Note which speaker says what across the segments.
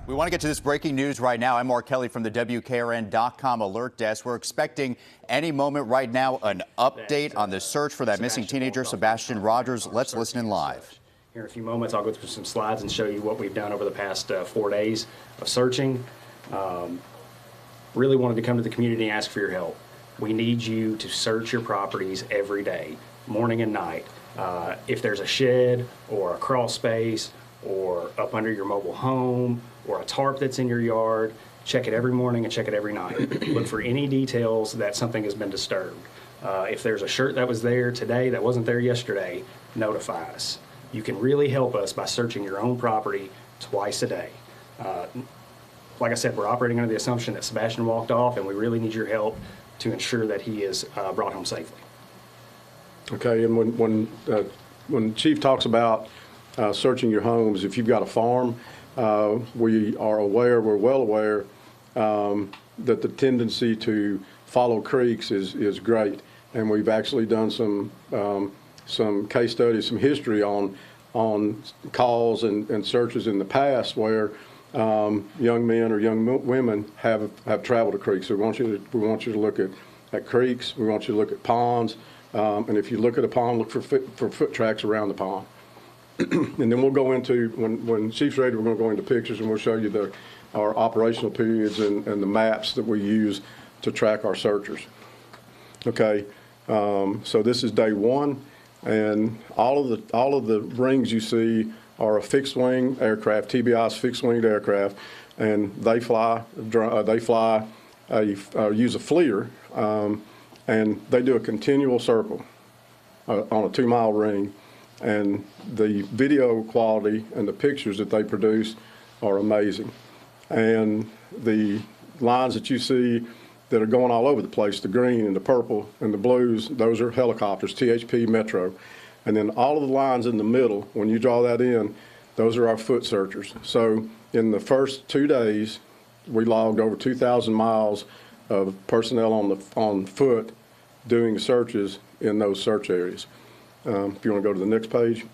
Speaker 1: We want to get to this breaking news right now. I'm Mark Kelly from the WKRN.com alert desk. We're expecting any moment right now an update on the search for that missing teenager, Sebastian Rogers. Let's listen in live.
Speaker 2: Here in a few moments, I'll go through some slides and show you what we've done over the past 4 days of searching. Really wanted to come to the community and ask for your help. We need you to search your properties every day, morning and night. If there's a shed or a crawl space or up under your mobile home or a tarp that's in your yard, check it every morning and check it every night. Look for any details that something has been disturbed. If there's a shirt that was there today that wasn't there yesterday, notify us. You can really help us by searching your own property twice a day. Like I said, we're operating under the assumption that Sebastian walked off, and we really need your help to ensure that he is brought home safely.
Speaker 3: Okay, and when Chief talks about searching your homes, if you've got a farm, we're well aware that the tendency to follow creeks is great, and we've actually done some case studies, some history on calls and searches in the past where young men or young women have traveled to creeks. So we want you to look at creeks. We want you to look at ponds, and if you look at a pond, look for foot tracks around the pond. And then we'll go into, when Chief's ready, we're going to go into pictures and we'll show you our operational periods and the maps that we use to track our searchers. Okay, so this is day one, and all of the rings you see are a fixed-wing aircraft, TBI's fixed-winged aircraft, and they use a FLIR, and they do a continual circle on a 2-mile ring. And the video quality and the pictures that they produce are amazing. And the lines that you see that are going all over the place, the green and the purple and the blues, those are helicopters, THP Metro. And then all of the lines in the middle, when you draw that in, those are our foot searchers. So in the first 2 days, we logged over 2,000 miles of personnel on foot doing searches in those search areas. If you want to go to the next page.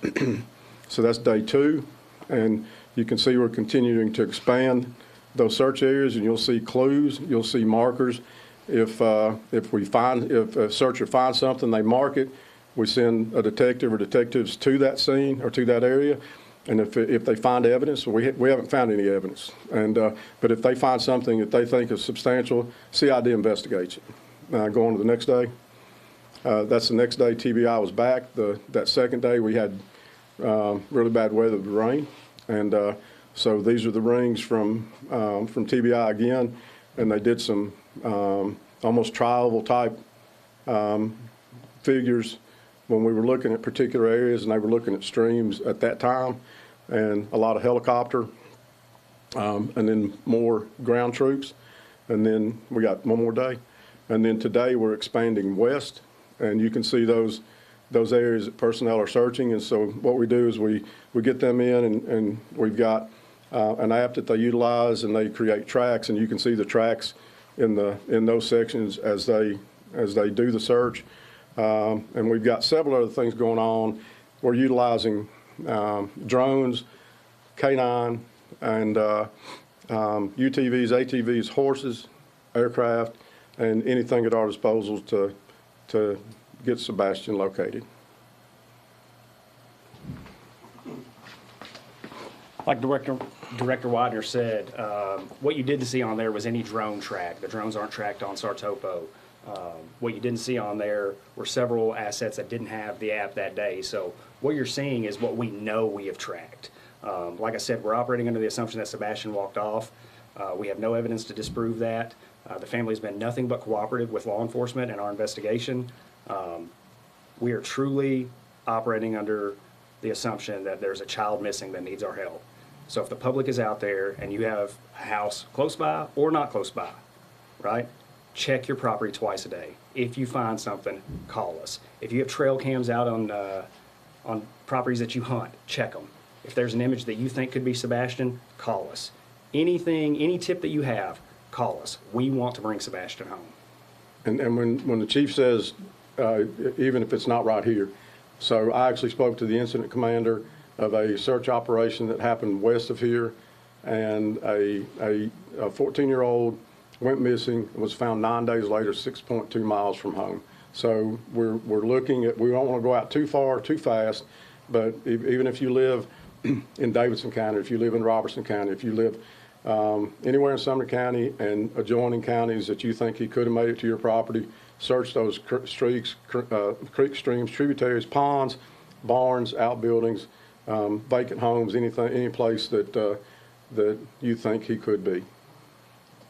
Speaker 3: So that's day 2, and you can see we're continuing to expand those search areas, and you'll see clues, you'll see markers. If a searcher finds something, they mark it. We send a detective or detectives to that scene or to that area, and if they find evidence, we haven't found any evidence, and but if they find something that they think is substantial, CID investigates it. Go on to the next day. That's the next day TBI was back. That second day we had really bad weather with rain, and so these are the rings from TBI again, and they did some almost tri-oval type figures when we were looking at particular areas, and they were looking at streams at that time, and a lot of helicopter, and then more ground troops, and then we got one more day, and then today we're expanding west. And you can see those areas that personnel are searching. And so what we do is we get them in, and we've got an app that they utilize, and they create tracks, and you can see the tracks in those sections as they do the search. And we've got several other things going on. We're utilizing drones, K9, and UTVs, ATVs, horses, aircraft, and anything at our disposal to get Sebastian located.
Speaker 2: Like Director Widener said, what you didn't see on there was any drone track. The drones aren't tracked on Sartopo. What you didn't see on there were several assets that didn't have the app that day. So what you're seeing is what we know we have tracked. Like I said, we're operating under the assumption that Sebastian walked off. We have no evidence to disprove that. The family's been nothing but cooperative with law enforcement and our investigation. We are truly operating under the assumption that there's a child missing that needs our help. So if the public is out there and you have a house close by or not close by, right, check your property twice a day. If you find something, call us. If you have trail cams out on properties that you hunt, check them. If there's an image that you think could be Sebastian, call us. Anything, any tip that you have, call us. We want to bring Sebastian home.
Speaker 3: And when the chief says, even if it's not right here, so I actually spoke to the incident commander of a search operation that happened west of here, and a 14-year-old went missing and was found 9 days later, 6.2 miles from home. So we're looking at, we don't want to go out too far, too fast, but even if you live in Davidson County, if you live in Robertson County, if you live anywhere in Sumner County and adjoining counties that you think he could have made it to your property, search those creeks, streams, tributaries, ponds, barns, outbuildings, vacant homes, anything, any place that you think he could be.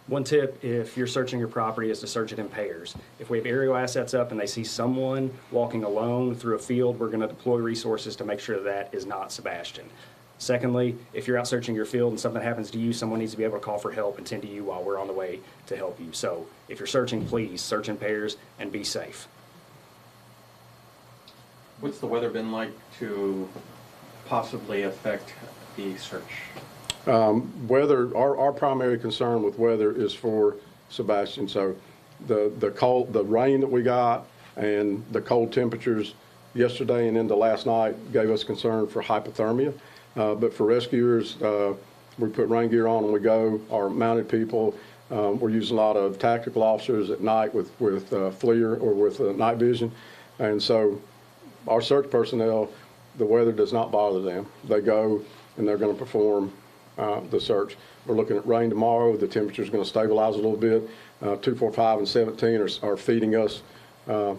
Speaker 2: One tip, if you're searching your property, is to search it in pairs. If we have aerial assets up and they see someone walking alone through a field, we're going to deploy resources to make sure that is not Sebastian. Secondly, if you're out searching your field and something happens to you, someone needs to be able to call for help and tend to you while we're on the way to help you. So if you're searching, please search in pairs and be safe.
Speaker 4: What's the weather been like to possibly affect the search?
Speaker 3: Weather, our primary concern with weather is for Sebastian. So the rain that we got and the cold temperatures yesterday and into last night gave us concern for hypothermia. But for rescuers, we put rain gear on when we go. Our mounted people, we're using a lot of tactical officers at night with FLIR or with night vision. And so our search personnel, the weather does not bother them. They go and they're going to perform the search. We're looking at rain tomorrow. The temperature is going to stabilize a little bit. 245 and 17 are feeding us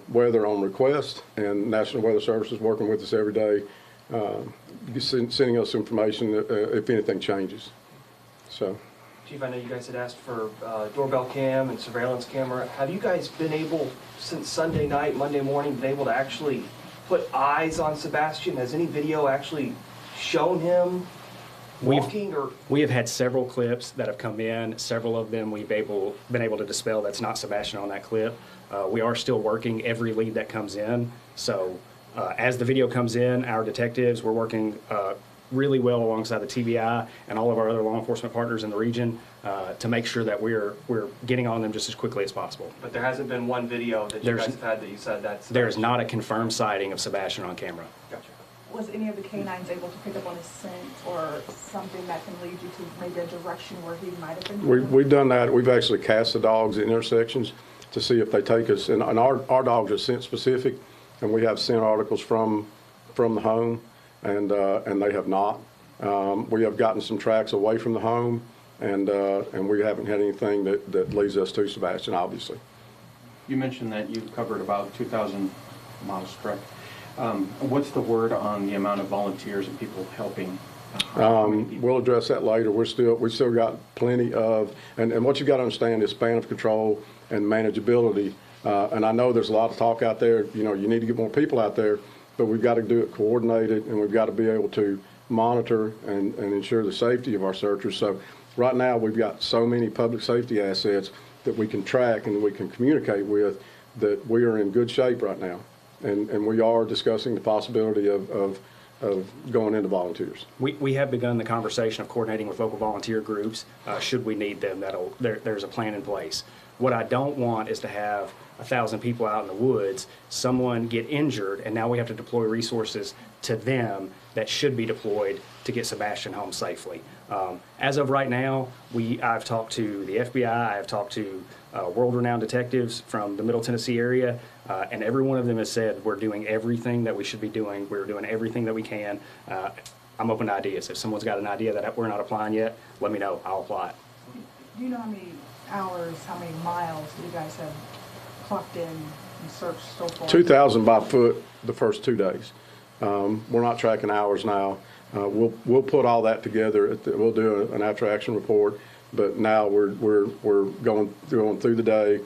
Speaker 3: weather on request, and National Weather Service is working with us every day, sending us information if anything changes. So,
Speaker 5: Chief, I know you guys had asked for doorbell cam and surveillance camera. Have you guys been able, since Sunday night, Monday morning, been able to actually put eyes on Sebastian? Has any video actually shown him walking?
Speaker 2: We have had several clips that have come in. Several of them we've been able to dispel that's not Sebastian on that clip. We are still working every lead that comes in. So as the video comes in, our detectives, we're working really well alongside the TBI and all of our other law enforcement partners in the region to make sure that we're getting on them just as quickly as possible.
Speaker 5: But there hasn't been one video that you guys have had that you said that's...
Speaker 2: There is not a confirmed sighting of Sebastian on camera.
Speaker 5: Gotcha.
Speaker 6: Was any of the canines able to pick up on his scent or something that can lead you to maybe a direction where he might have been?
Speaker 3: We've done that. We've actually cast the dogs at intersections to see if they take us. And our dogs are scent specific, and we have scent articles from the home, and they have not. We have gotten some tracks away from the home, and we haven't had anything that leads us to Sebastian, obviously.
Speaker 4: You mentioned that you've covered about 2,000 miles, correct? What's the word on the amount of volunteers and people helping?
Speaker 3: We'll address that later. We still got plenty of, and what you got to understand is span of control and manageability. And I know there's a lot of talk out there. You know, you need to get more people out there, but we've got to do it coordinated, and we've got to be able to monitor and ensure the safety of our searchers. So right now we've got so many public safety assets that we can track and we can communicate with that we are in good shape right now. And we are discussing the possibility of going into volunteers.
Speaker 2: We have begun the conversation of coordinating with local volunteer groups. Should we need them, there's a plan in place. What I don't want is to have 1,000 people out in the woods, someone get injured, and now we have to deploy resources to them that should be deployed to get Sebastian home safely. As of right now, I've talked to the FBI, I've talked to world-renowned detectives from the Middle Tennessee area, and every one of them has said we're doing everything that we should be doing. We're doing everything that we can. I'm open to ideas. If someone's got an idea that we're not applying yet, let me know. I'll apply it.
Speaker 6: Do you know how many hours, how many miles you guys have clocked in and searched so far?
Speaker 3: 2,000 by foot the first 2 days. We're not tracking hours now. We'll put all that together. We'll do an after-action report. But now we're going through the day,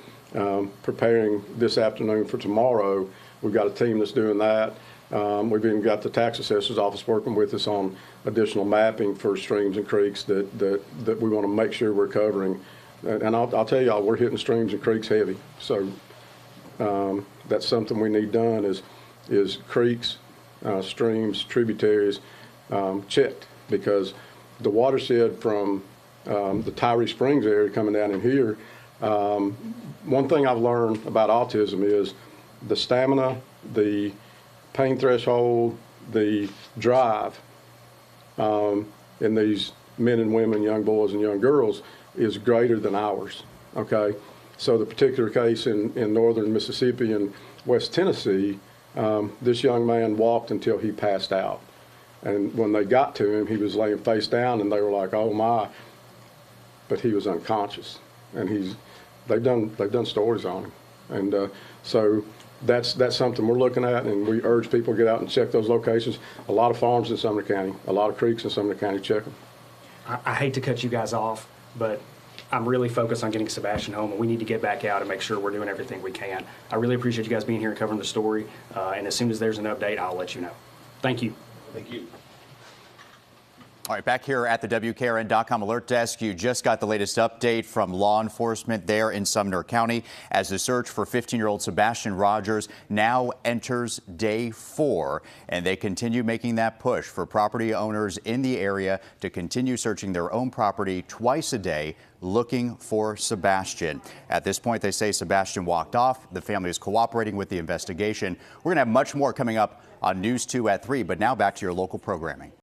Speaker 3: preparing this afternoon for tomorrow. We've got a team that's doing that. We've even got the tax assessor's office working with us on additional mapping for streams and creeks that we want to make sure we're covering. And I'll tell y'all, we're hitting streams and creeks heavy. So that's something we need done is creeks, streams, tributaries checked, because the watershed from the Tyree Springs area coming down in here, one thing I've learned about autism is the stamina, the pain threshold, the drive in these men and women, young boys and young girls, is greater than ours, okay? So the particular case in northern Mississippi and West Tennessee, this young man walked until he passed out. And when they got to him, he was laying face down, and they were like, "Oh my!" But he was unconscious, and they've done stories on him, and so that's something we're looking at, and we urge people to get out and check those locations. A lot of farms in Sumner County, a lot of creeks in Sumner County. Check them.
Speaker 2: I hate to cut you guys off, but I'm really focused on getting Sebastian home, and we need to get back out and make sure we're doing everything we can. I really appreciate you guys being here and covering the story, and as soon as there's an update, I'll let you know. Thank you.
Speaker 5: Thank you.
Speaker 1: All right, back here at the WKRN.com Alert Desk, you just got the latest update from law enforcement there in Sumner County as the search for 15-year-old Sebastian Rogers now enters day 4, and they continue making that push for property owners in the area to continue searching their own property twice a day looking for Sebastian. At this point, they say Sebastian walked off. The family is cooperating with the investigation. We're going to have much more coming up on News 2 at 3, but now back to your local programming.